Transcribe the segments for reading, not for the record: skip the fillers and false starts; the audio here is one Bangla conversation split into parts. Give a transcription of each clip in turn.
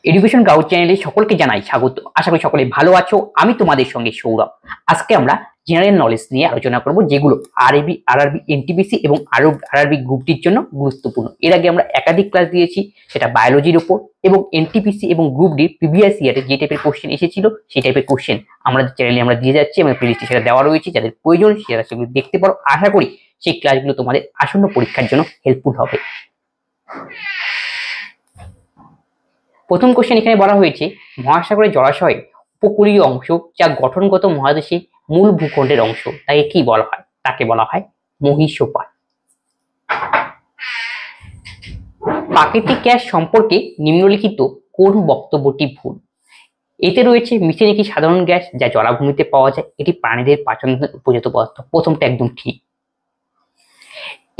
এডুকেশন গাউড চ্যানেলে সকলকে জানাই স্বাগত। আশা করি সকলে ভালো আছো। আমি তোমাদের সঙ্গে সৌরভ। আজকে আমরা জেনারেল নলেজ নিয়ে আলোচনা করব, যেগুলো আরআরবি এনটিপিসি এবং আরআরবি গ্রুপ ডির জন্য গুরুত্বপূর্ণ। এর আগে আমরা একাধিক ক্লাস দিয়েছি, সেটা বায়োলজির উপর, এবং এনটিপিসি এবং গ্রুপ ডির প্রিভিয়াস ইয়ারে যে টাইপের কোশ্চেন এসেছিল সেই টাইপের কোশ্চেন আমাদের চ্যানেলে আমরা দিয়ে যাচ্ছি এবং প্লেলিস্টে সেটা দেওয়া রয়েছে। যাদের প্রয়োজন সেটা সেগুলো দেখতে পারো। আশা করি সেই ক্লাসগুলো তোমাদের আসন্ন পরীক্ষার জন্য হেল্পফুল হবে। প্রথম কোশ্চেন এখানে বলা হয়েছে, মহাসাগরের জলাশয়ের উপকূলীয় অংশ যা গঠনগত মহাদেশে মূল ভূখণ্ডের অংশ তাকে কি বলা হয়? তাকে বলা হয় মহীসোপার। প্রাকৃতিক গ্যাস সম্পর্কে নিম্নলিখিত কোন বক্তব্যটি ভুল? এতে রয়েছে মিথেন একটি সাধারণ গ্যাস যা জলাভূমিতে পাওয়া যায়, এটি প্রাণীদের পাচনের উপযুক্ত পদার্থ। প্রথমটা একদম ঠিক।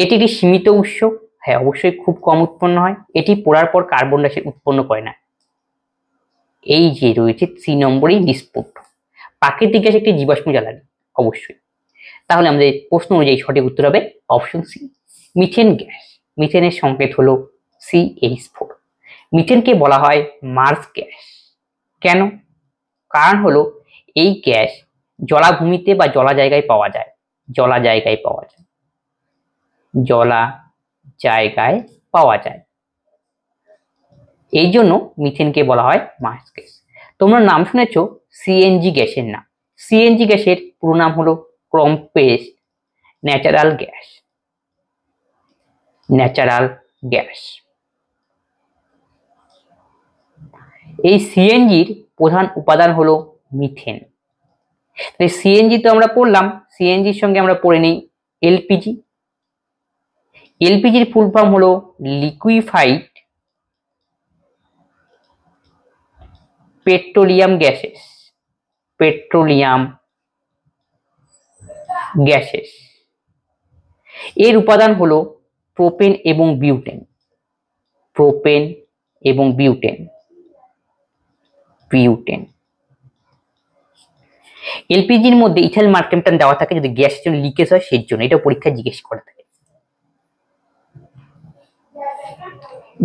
এটি একটি সীমিত উৎস, হ্যাঁ অবশ্যই খুব কম উৎপন্ন হয়। এটি পোড়ার পর কার্বন ডাই অক্সাইড উৎপন্ন করে না। এই যে রয়েছে 3 নম্বরেই ডিসপুট। প্রাকৃতিক গ্যাস একটি জীবাশ্ম জ্বালানি, অবশ্যই। তাহলে আমাদের প্রশ্ন অনুযায়ী সঠিক উত্তর হবে অপশন সি, মিথেন গ্যাস। মিথেনের সংকেত হলো CH4। মিথেনকে বলা হয় মার্স গ্যাস। কেন? কারণ হলো এই গ্যাস জলাভূমিতে বা জলা জায়গায় পাওয়া যায়। জলা জায়গায় পাওয়া যায়। জলা জায়গায় পাওয়া যায়, এই জন্য মিথেনকে বলা হয় মার্স গ্যাস। তোমরা নাম শুনেছো সিএনজি গ্যাসের নাম। সিএনজি গ্যাসের পুরো নাম হলো compressed natural gas. Natural gas. এই সিএনজির প্রধান উপাদান হলো মিথেন। তাই সিএনজি তো আমরা পড়লাম, সিএনজির সঙ্গে আমরা পড়ে নিই এলপিজি। এলপিজির ফুল ফর্ম হলো liquefied petroleum gases. Petroleum gases. এর উপাদান হলো প্রোপেন এবং বিউটেন। প্রোপেন এবং বিউটেন। বিউটেন। এলপিজির মধ্যে ইথাইল মার্কেন্টান দেওয়া থাকে যদি গ্যাসের জন্য লিকেজ হয় সেই জন্য, এটা পরীক্ষায় জিজ্ঞেস করা থাকে।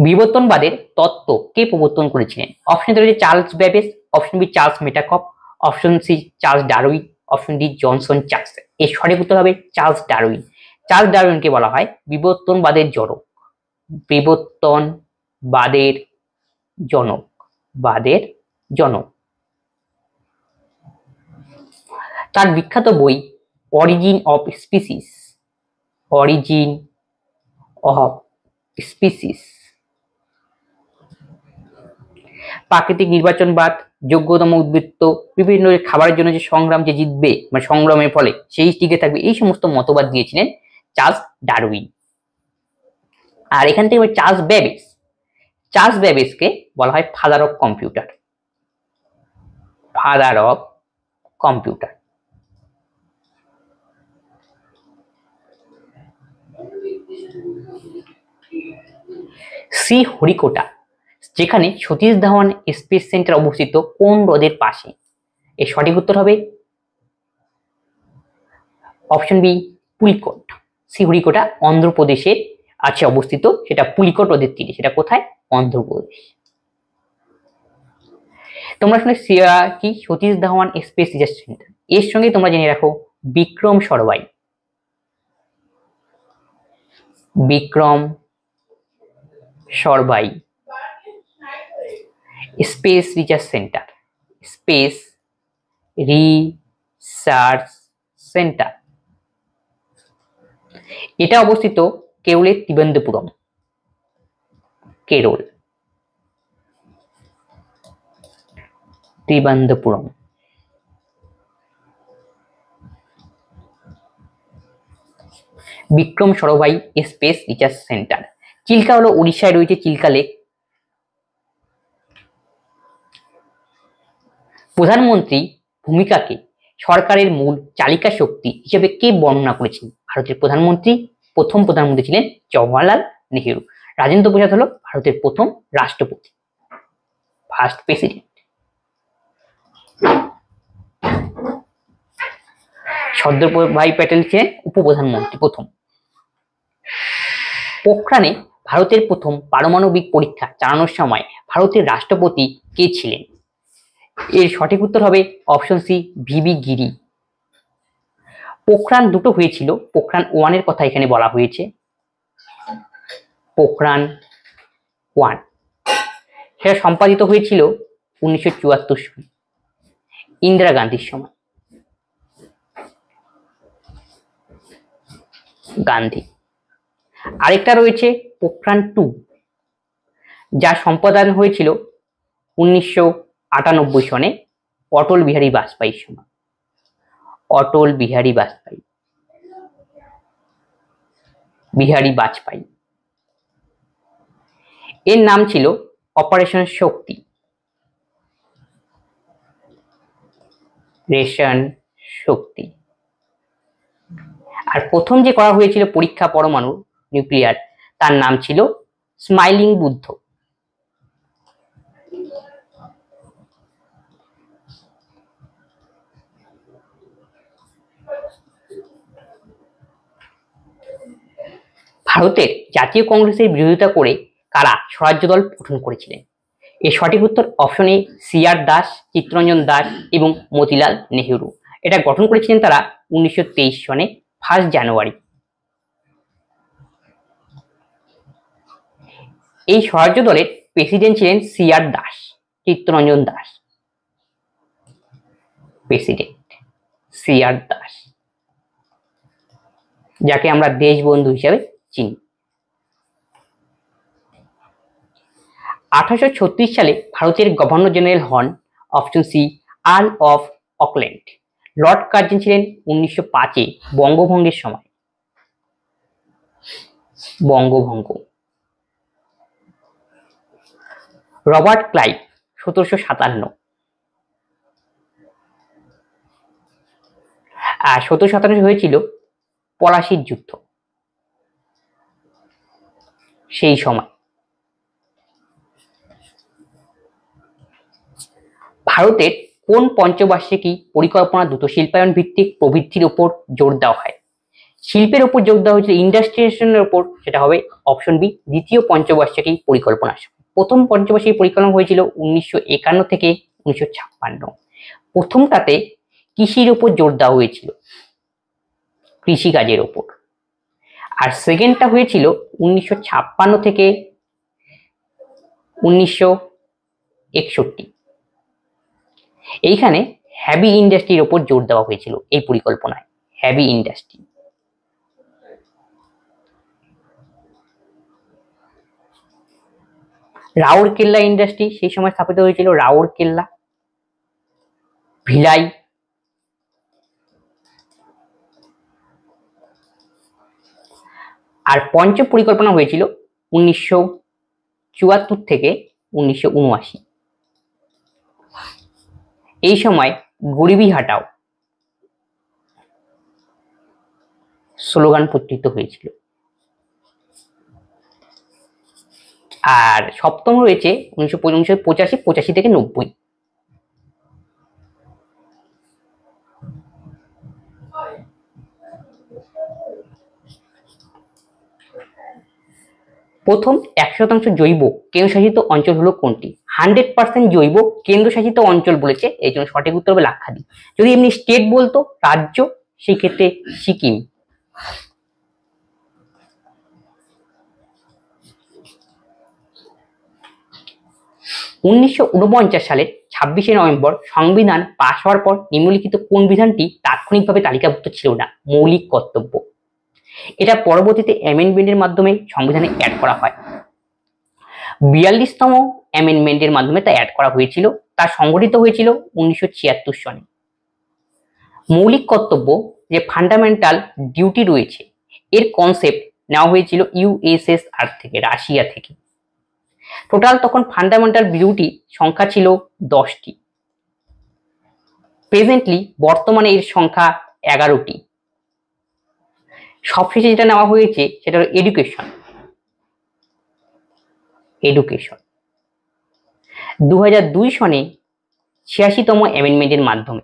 বিবর্তনবাদের তত্ত্ব কে প্রবর্তন করেছিলেন? অপশন রয়েছে Charles Babbage, option B Charles মেটাকপ, option C Charles Darwin, option D Johnson Charles. এর সঠিক উত্তর হবে চার্লস ডারউইন। চার্লস ডারউইনকে বলা হয় বিবর্তনবাদের জনক। বিবর্তনবাদের জনক। বাদের জনক। তার বিখ্যাত বই origin of species. Origin of species. প্রাকৃতিক নির্বাচনবাদ, যোগ্যতম উদ্বৃত্ত, বিভিন্ন খাবারের জন্য যে সংগ্রাম, যে জিতবে মানে সংগ্রামের ফলে সেই টিকে থাকবে, এই সমস্ত মতবাদ দিয়েছিলেন চার্লস ডারউইন। আর এখান থেকে চার্লস ব্যাবেজ। চার্লস ব্যাবেজকে বলা হয় father of computer. Father of computer. Sriharikota, যেখানে সতীশ ধাওয়ান স্পেস সেন্টার অবস্থিত, কোন হ্রদের পাশে? এর সঠিক উত্তর হবে অপশন বি পুলিকট। শ্রীহরিকোটা অন্ধ্রপ্রদেশের আছে অবস্থিত, সেটা পুলিকট হ্রদের তীরে। সেটা কোথায়? অন্ধ্রপ্রদেশ। তোমরা শুনে কি Satish Dhawan space research centre, এর সঙ্গে তোমরা জেনে রাখো Vikram Sarabhai. Vikram Sarabhai space research centre. Space research centre এটা অবস্থিত কেরলের Thiruvananthapuram. Kerala. Thiruvananthapuram. Vikram Sarabhai space research centre. Chilka হলো উড়িষ্যায় রয়েছে চিল্কা লেক। প্রধানমন্ত্রী ভূমিকাকে সরকারের মূল চালিকা শক্তি হিসেবে কে বর্ণনা করেছেন? ভারতের প্রধানমন্ত্রী, প্রথম প্রধানমন্ত্রী ছিলেন জওহরলাল নেহেরু। রাজেন্দ্র প্রসাদ হলো ভারতের প্রথম রাষ্ট্রপতি, ফার্স্ট প্রেসিডেন্ট। সর্দার ভাই প্যাটেল ছিলেন উপপ্রধানমন্ত্রী প্রথম। পোখরানে ভারতের প্রথম পারমাণবিক পরীক্ষা চালানোর সময় ভারতের রাষ্ট্রপতি কে ছিলেন? এর সঠিক উত্তর হবে অপশন সি, ভিবি গিরি। পোখরান দুটো হয়েছিল, পোখরান 1 এর কথা এখানে বলা হয়েছে, পোখরান 1 সেটা সম্পাদিত হয়েছিল 1974 সালে ইন্দিরা গান্ধীর সময়। গান্ধী। আরেকটা রয়েছে পোখরান 2, যা সম্পাদন হয়েছিল 1998 সনে অটল বিহারী বাজপেয়ীর সময়। অটল বিহারী বাজপেয়ী, বিহারী বাজপেয়ী। এর নাম ছিল অপারেশন শক্তি, রেশন শক্তি। আর প্রথম যে করা হয়েছিল পরীক্ষা পরমাণু নিউক্লিয়ার, তার নাম ছিল স্মাইলিং বুদ্ধ। ভারতের জাতীয় কংগ্রেসের বিরোধিতা করে কারা স্বরাজ্য দল গঠন করেছিলেন? এর সঠিক উত্তর অপশন এ, সি.আর. দাস, চিত্তরঞ্জন দাস এবং মতিলাল নেহেরু। এটা গঠন করেছিলেন তারা 1923 সনে 1 জানুয়ারি। এই স্বরাজ্য দলের প্রেসিডেন্ট ছিলেন C R. Das, Chittaranjan Das. President C R. Das, যাকে আমরা দেশবন্ধু হিসাবে চিনি। 1836 সালে ভারতের গভর্নর জেনারেল হন option C, Earl of Auckland. Lord Curzon ছিলেন 1905-এ বঙ্গভঙ্গের সময়। বঙ্গভঙ্গ। Robert Clive 1757। আর 1757 হয়েছিল পলাশির যুদ্ধ। সেই সময় ভারতের কোন পঞ্চবার্ষিকী পরিকল্পনা দ্রুত শিল্পায়ন ভিত্তিক প্রবৃদ্ধির উপর জোর দেওয়া হয়? শিল্পের উপর জোর দেওয়া হয়েছিল ইন্ডাস্ট্রিয়ালাইজেশনের উপর, সেটা হবে অপশন বি, দ্বিতীয় পঞ্চবার্ষিকী পরিকল্পনা। প্রথম পঞ্চবার্ষিকী পরিকল্পনা হয়েছিল 1951 থেকে 1956। প্রথমটাতে কৃষির উপর জোর দেওয়া হয়েছিল, কৃষিকাজের উপর। আর সেকেন্ডটা হয়েছিল 1956 থেকে 1961। এইখানে হেভি ইন্ডাস্ট্রির উপর জোর দেওয়া হয়েছিল এই পরিকল্পনায়, হেভি ইন্ডাস্ট্রি। রাউরকেল্লা ইন্ডাস্ট্রি সেই সময় স্থাপিত হয়েছিল, রাউরকেল্লা, ভিলাই। আর পঞ্চম পরিকল্পনা হয়েছিল 1974 থেকে 1979। এই সময় গরিবি হাটাও স্লোগান প্রচলিত হয়েছিল। আর সপ্তম রয়েছে 1985 থেকে 90। প্রথম 100% জৈব কেন্দ্রশাসিত অঞ্চল হলো কোনটি? 100% জৈব কেন্দ্রশাসিত অঞ্চল বলেছে, এই জন্য সঠিক উত্তর হবে লাক্ষাদ্বীপ। যদি এমনি স্টেট বলতো, রাজ্য, সেই ক্ষেত্রে সিকিম। উনিশশো সালের 26শে নভেম্বর সংবিধান পাশ হওয়ার পর নিম্নলিখিত কোন বিধানটি তাৎক্ষণিকভাবে তালিকাভুক্ত ছিল না? মৌলিক কর্তব্য। এটা পরবর্তীতে অ্যামেন্ডমেন্টের মাধ্যমে সংবিধানে অ্যাড করা হয়। 42তম অ্যামেন্ডমেন্টের মাধ্যমে তা অ্যাড করা হয়েছিল। তা সংগঠিত হয়েছিল 1976 সনে। মৌলিক কর্তব্য যে ফান্ডামেন্টাল ডিউটি রয়েছে, এর কনসেপ্ট নেওয়া হয়েছিল ইউএসএসআর থেকে, রাশিয়া থেকে। টোটাল তখন ফান্ডামেন্টাল ডিউটি সংখ্যা ছিল 10টি। প্রেজেন্টলি বর্তমানে এর সংখ্যা 11টি। সবশেষে যেটা নেওয়া হয়েছে সেটা হলো এডুকেশন। এডুকেশন 2002 সনে 86তম অ্যামেন্ডমেন্টের মাধ্যমে।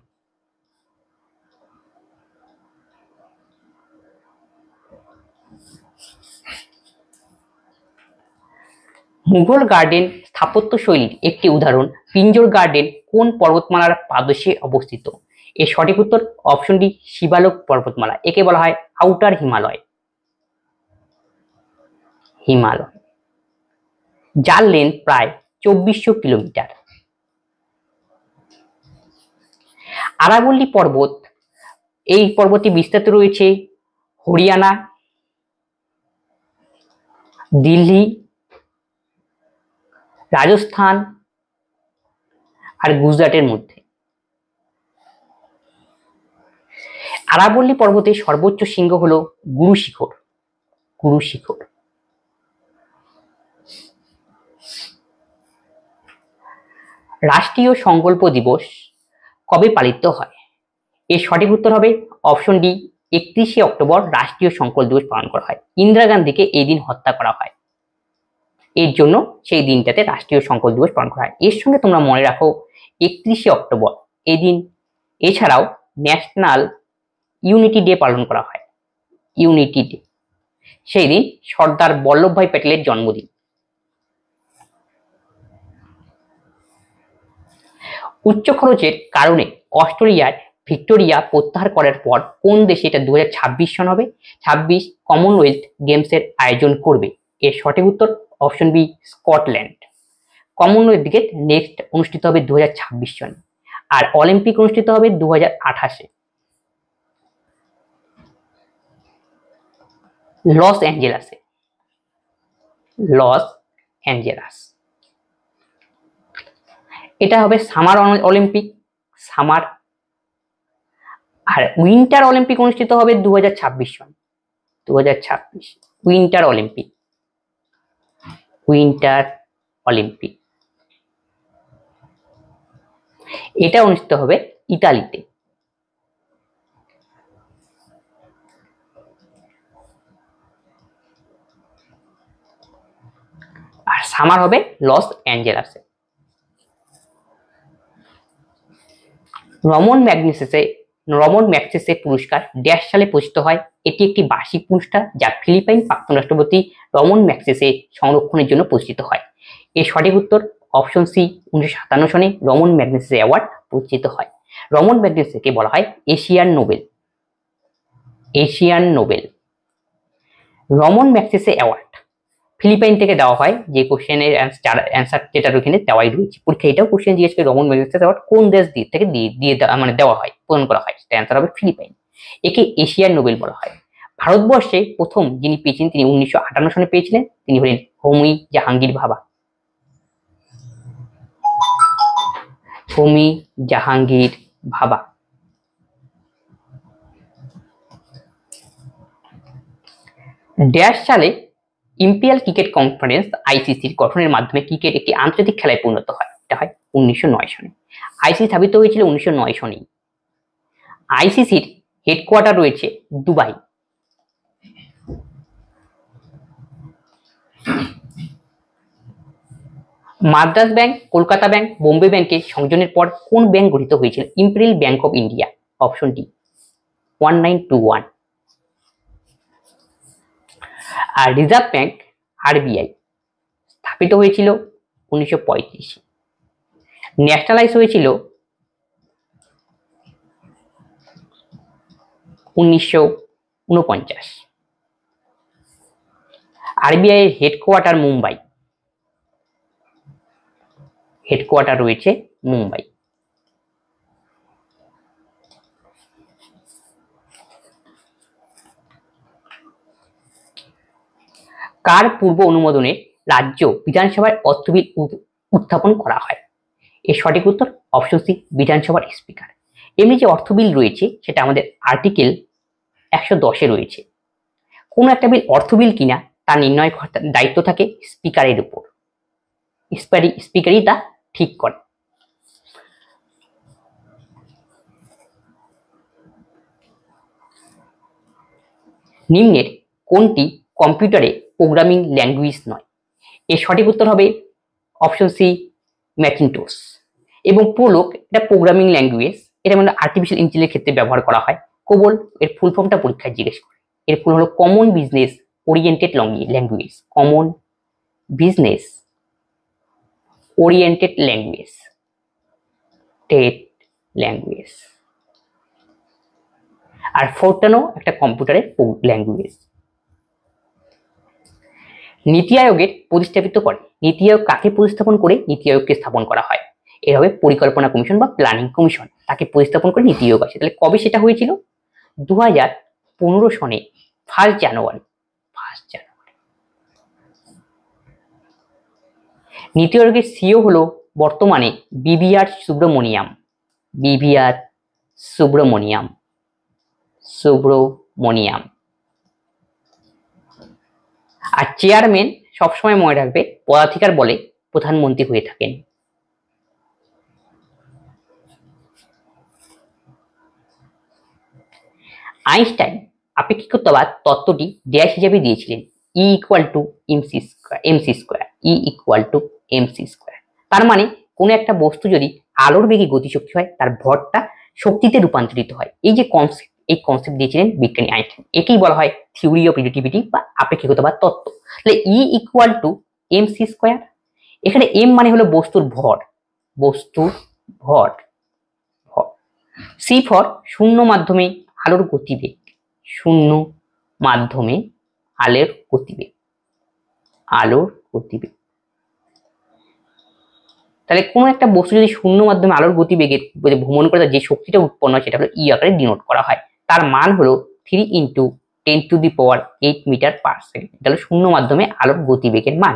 মুঘল গার্ডেন স্থাপত্য শৈলীর একটি উদাহরণ পিঞ্জোর গার্ডেন কোন পর্বতমালার পাদদেশে অবস্থিত? এর সঠিক উত্তর অপশন ডি শিবালক পর্বতমালা। একে বলা হয় আউটার হিমালয়। যার লেন্থ প্রায় 2400 কিলোমিটার। আরাবল্লী পর্বত, এই পর্বতটি বিস্তৃত রয়েছে হরিয়ানা, দিল্লি, রাজস্থান আর গুজরাটের মধ্যে। আরাবল্লী পর্বতের সর্বোচ্চ শৃঙ্গ হলো গুরু শিখর। রাষ্ট্রীয় সংকল্প দিবস কবে পালিত হয়? এর সঠিক উত্তর হবে অপশন ডি 31শে অক্টোবর রাষ্ট্রীয় সংকল্প দিবস পালন করা হয়। ইন্দিরা গান্ধীকে এই দিন হত্যা করা হয়, এর জন্য সেই দিনটাতে রাষ্ট্রীয় সংকল্প দিবস পালন করা হয়। এর সঙ্গে তোমরা মনে রাখো 31শে অক্টোবর এই দিন এছাড়াও ন্যাশনাল ইউনিটি ডে পালন করা হয়। ইউনিটি ডে, সেই দিন সর্দার বল্লভভাই প্যাটেলের জন্মদিন। উচ্চ খরচের কারণে অস্ট্রেলিয়ার ভিক্টোরিয়া প্রত্যাহার করার পর কোন দেশে এটা 2026 সন হবে 26 কমনওয়েলথ গেমসের আয়োজন করবে? এর সঠিক উত্তর option B Scotland. Commonwealth Games next অনুষ্ঠিত হবে 2026 সনে, আর অলিম্পিক অনুষ্ঠিত হবে 2028-এ লস অ্যাঞ্জেলাস। এটা হবে সামার অলিম্পিক, সামার। আর উইন্টার অলিম্পিক অনুষ্ঠিত হবে 2026 সন, 2026 উইন্টার অলিম্পিক। এটা অনুষ্ঠিত হবে ইতালিতে। আর সামার হবে লস অ্যাঞ্জেলাসে। রমন ম্যাগসেসে পুরস্কার ড্যাশ সালে প্রতিষ্ঠিত হয়? এটি একটি বার্ষিক পুরস্কার যা ফিলিপাইন প্রাক্তন রাষ্ট্রপতি রমন ম্যাগসেসে সংরক্ষণের জন্য প্রতিষ্ঠিত হয়। এর সঠিক উত্তর অপশন সি 1957 সনে রমন ম্যাগসেসে অ্যাওয়ার্ড প্রতিষ্ঠিত হয়। রমন ম্যাগসেসকে বলা হয় Asian Nobel. Raman Magsaysay award Philippine থেকে দেওয়া হয়। যে কোশ্চেনের অ্যান্সার যেটা ওখানে দেওয়াই রয়েছে, পরীক্ষা এটাও কোশ্চেন জিজ্ঞেস করে রমন ম্যাগসেসে অ্যাওয়ার্ড কোন দেশ থেকে মানে দেওয়া হয়, প্রদান করা হয়, সেটা অ্যান্সার হবে ফিলিপাইন। একে এশিয়ান নোবেল বলা হয়। ভারতবর্ষে প্রথম যিনি পেয়েছিলেন তিনি 1958 সনে পেয়েছিলেন, তিনি হলেন হোমি জাহাঙ্গীর ভাবা। ড্যাশ সালে ইম্পিরিয়াল ক্রিকেট কনফারেন্স আইসিসির গঠনের মাধ্যমে ক্রিকেট একটি আন্তর্জাতিক খেলায় পরিণত হয়? এটা হয় 1909 সনে। আইসিসি স্থাপিত হয়েছিল 1909 সনেই। আইসিসির হেডকোয়ার্টার রয়েছে Dubai. Madras bank, Kolkata bank, Bombay ব্যাংকের সংযোজনের পর কোন ব্যাংক গঠিত হয়েছিল? Imperial bank of India. Option D 1921। আর রিজার্ভ ব্যাংক আরবিআই স্থাপিত হয়েছিল 1935। ন্যাশনালাইজ হয়েছিল 1949। আরবিআই এর হেডকোয়ার্টার রয়েছে মুম্বাই। কার পূর্ব অনুমোদনে রাজ্য বিধানসভায় অর্থ বিল উত্থাপন করা হয়? এর সঠিক উত্তর অপশন সি বিধানসভার স্পিকার। এমনি যে অর্থ বিল রয়েছে সেটা আমাদের আর্টিকেল 110-এ রয়েছে। কোন একটা বিল অর্থ বিল কিনা তা নির্ণয় করার দায়িত্ব থাকে স্পিকারের উপর। স্পিকারই তা ঠিক করে। নিম্নের কোনটি কম্পিউটারে প্রোগ্রামিং ল্যাঙ্গুয়েজ নয়? এর সঠিক উত্তর হবে অপশন সি ম্যাকিনটশ। এবং প্রোলগ এটা প্রোগ্রামিং ল্যাঙ্গুয়েজ, এটা মানে আর্টিফিশিয়াল ইন্টেলিজেন্সের ক্ষেত্রে ব্যবহার করা হয়। কোবল এর ফুল ফর্মটা পরীক্ষায় জিজ্ঞেস করে। এর ফুল হলো common business oriented language. Common business oriented language, টেট ল্যাঙ্গুয়েজ। আর ফোরটানো একটা কম্পিউটারের ল্যাঙ্গুয়েজ। নীতি আয়োগের প্রতিস্থাপিত করে, নীতি আয়োগ কাকে প্রতিস্থাপন করে নীতি আয়োগকে স্থাপন করা হয়? এর হবে পরিকল্পনা কমিশন বা প্ল্যানিং কমিশন, তাকে প্রতিস্থাপন করে নীতি আয়োগ আসে। তাহলে কবে সেটা হয়েছিল? 2015 সনে 1 জানুয়ারি। নীতি আয়োগের সিইও হলো বর্তমানে বিভিআর সুব্রমণিয়াম। বিভিআর সুব্রমণিয়াম, সুব্রমণিয়াম। আর চেয়ারম্যান সবসময় মনে রাখবে পদাধিকার বলে প্রধানমন্ত্রী হয়ে থাকেন। আইনস্টাইন আপেক্ষিকতাবাদ তত্ত্বটি ড্যাশ হিসেবে দিয়েছিলেন, E = mc²। তার মানে কোনো একটা বস্তু যদি আলোর বেগে গতিশক্তি হয় তার ভরটা শক্তিতে রূপান্তরিত হয়। এই যে কনসেপ্ট, এই কনসেপ্ট দিয়েছিলেন বিজ্ঞানী আইনস্টাইন। একেই বলা হয় থিওরি অফ রিলেটিভিটি বা আপেক্ষিকতাবাদ তত্ত্ব। তাহলে E = mc²। এখানে m মানে হলো বস্তুর ভর, বস্তুর ভর। c ফর শূন্য মাধ্যমে আলোর গতিবেগ, শূন্য মাধ্যমে আলোর গতিবেগ, আলোর গতিবেগ। তাহলে কোনো একটা বস্তু যদি শূন্য মাধ্যমে আলোর গতিবেগের ভ্রমণ করে যে শক্তিটা উৎপন্ন হয় সেটা হলো ই আকারে ডিনোট করা হয়। তার মান হলো 3 × 10⁸ মিটার/সেকেন্ড। এটা হলো শূন্য মাধ্যমে আলোর গতিবেগের মান।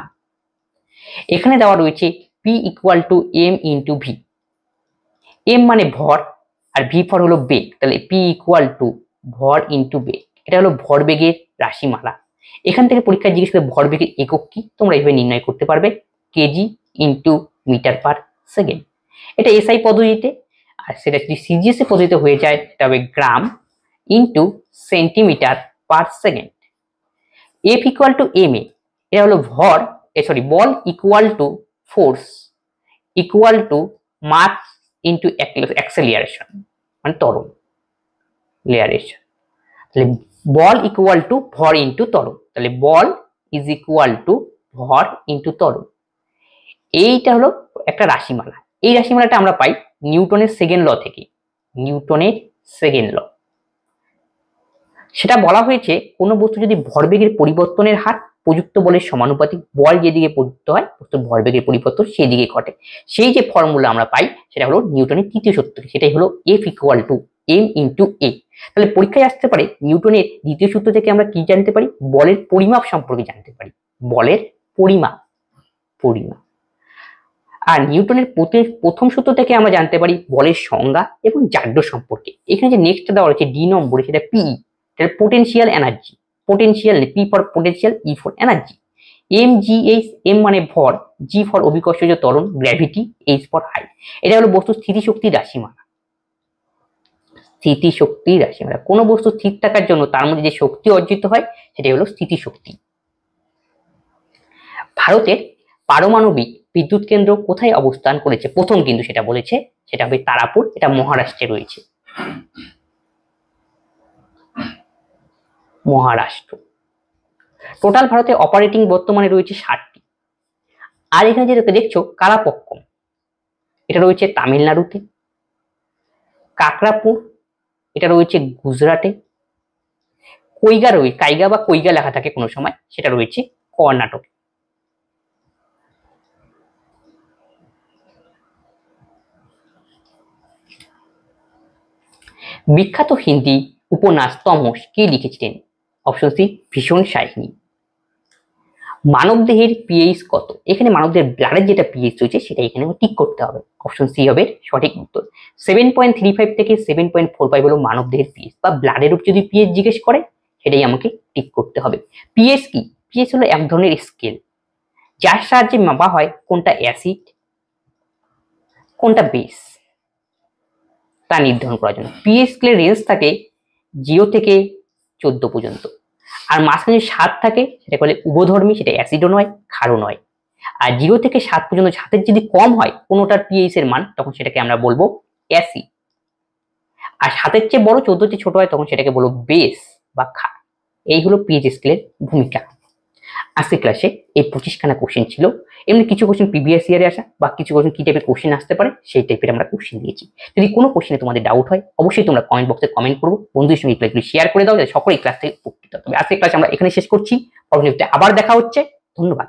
এখানে দেওয়া রয়েছে P = m × v। m মানে ভর আর v ফর হলো বেগ। তাহলে P = ভর × বেগ। এটা হলো ভরবেগের রাশিমালা। এখান থেকে পরীক্ষায় জিজ্ঞেস করে ভরবেগের একক কি, তোমরা এইভাবে নির্ণয় করতে পারবে, কেজি × মিটার/সেকেন্ড। এটা এসআই পদ্ধতিতে। আর সেটা যদি সিজিএস পদ্ধতিতে হয়ে যায় সেটা হবে গ্রাম × সেন্টিমিটার/সেকেন্ড। F = ma। এটা হলো ভর, বল = ফোর্স = মাস × অ্যাক্সেলারেশন, মানে ত্বরণ, লেয়ারেশন। তাহলে বল = ভর × ত্বরণ। তাহলে বল = ভর × ত্বরণ। এইটা হলো একটা রাশিমালা। এই রাশিমালাটা আমরা পাই নিউটনের সেকেন্ড ল থেকে। নিউটনের সেকেন্ড ল। সেটা বলা হয়েছে কোনো বস্তু যদি ভরবেগের পরিবর্তনের হার প্রযুক্ত বলের সমানুপাতিক, বল যেদিকে প্রযুক্ত হয় বস্তুর ভরবেগের পরিবর্তন সেই দিকে ঘটে। সেই যে ফর্মুলা আমরা পাই সেটা হলো নিউটনের তৃতীয় সূত্র, সেটাই হলো F = m × a। তাহলে পরীক্ষায় আসতে পারে নিউটনের দ্বিতীয় সূত্র থেকে আমরা কি জানতে পারি? বলের পরিমাপ সম্পর্কে জানতে পারি, বলের পরিমাপ। আর নিউটনের প্রথম সূত্র থেকে আমরা জানতে পারি বলের সংজ্ঞা এবং জাড্য সম্পর্কে। এখানে যে নেক্সট দেওয়া রয়েছে ডি নম্বরে, সেটা পিই, এটা potential energy. Potential, P for potential, E for energy. mgh, m মানে ভর, g ফর অভিকর্ষজ ত্বরণ গ্র্যাভিটি, h ফর হাইট। এটা হলো বস্তু স্থিতিশক্তির রাশিমালা। স্থিতিশক্তির রাশিমালা। কোনো বস্তু স্থির থাকার জন্য তার মধ্যে যে শক্তি অর্জিত হয় সেটাই হলো স্থিতিশক্তি। ভারতের পারমাণবিক বিদ্যুৎ কেন্দ্র কোথায় অবস্থান করেছে? প্রথম কিন্তু সেটা বলেছে, সেটা হবে তারাপুর, এটা মহারাষ্ট্রে রয়েছে, মহারাষ্ট্র। টোটাল ভারতে অপারেটিং বর্তমানে রয়েছে 60টি। আর এখানে যেটা দেখছো কালাপক্কম, এটা রয়েছে তামিলনাড়ুতে। কাকরাপুর, এটা রয়েছে গুজরাটে। কাইগা বা কৈগা লেখা থাকে কোনো সময়, সেটা রয়েছে কর্ণাটকে। বিখ্যাত হিন্দি উপন্যাস তমস কে লিখেছিলেন? অপশন সি ভীষণ সাহিনী। মানবদেহের পিএইচ কত? এখানে মানবদেহের ব্লাডের যেটা পিএইচ রয়েছে সেটা এখানে ঠিক করতে হবে। অপশন সি হবে সঠিক উত্তর। 7.35 থেকে 7.45 হলো মানবদেহের পিএইচ, বা ব্লাডের উপর যদি পিএইচ জিজ্ঞেস করে সেটাই আমাকে ঠিক করতে হবে। পিএইচ কি? পিএইচ হলো এক ধরনের স্কেল যার সাহায্যে মাপা হয় কোনটা অ্যাসিড কোনটা বেস তা নির্ধারণ করার জন্য। পিএইচ স্কেলের রেঞ্জ থাকে 0 থেকে 14 পর্যন্ত। আর মাঝখানে 7 থাকে, সেটা বলে উভধর্মী, সেটা অ্যাসিডও নয় ক্ষারও নয়। আর 0 থেকে 7 পর্যন্ত 7-এর যদি কম হয় কোনোটার পিএইচ এর মান, তখন সেটাকে আমরা বলবো অ্যাসিড। আর 7-এর চেয়ে বড় 14-এর চেয়ে ছোট হয় তখন সেটাকে বলবো বেস বা ক্ষার। এই হলো পিএইচ স্কেলের ভূমিকা। আজকের ক্লাসে এই 25খানা কোশ্চেন ছিল। এমনি কিছু কোশ্চেন প্রিভিয়াস ইয়ারে আসা বা কিছু কোশ্চেন কি টাইপের কোশ্চেন আসতে পারে সেই টাইপের আমরা কোশ্চেন দিয়েছি। যদি কোনো কোশ্চেনে তোমাদের ডাউট হয় অবশ্যই তোমরা কমেন্ট বক্সে কমেন্ট করবো, বন্ধুদের সঙ্গে এই ক্লাসগুলি শেয়ার করে দাও যাতে সকলে এই ক্লাস থেকে উপকৃত হয়। তবে আজকের ক্লাস আমরা এখানে শেষ করছি, পরবর্তীতে আবার দেখা হচ্ছে। ধন্যবাদ।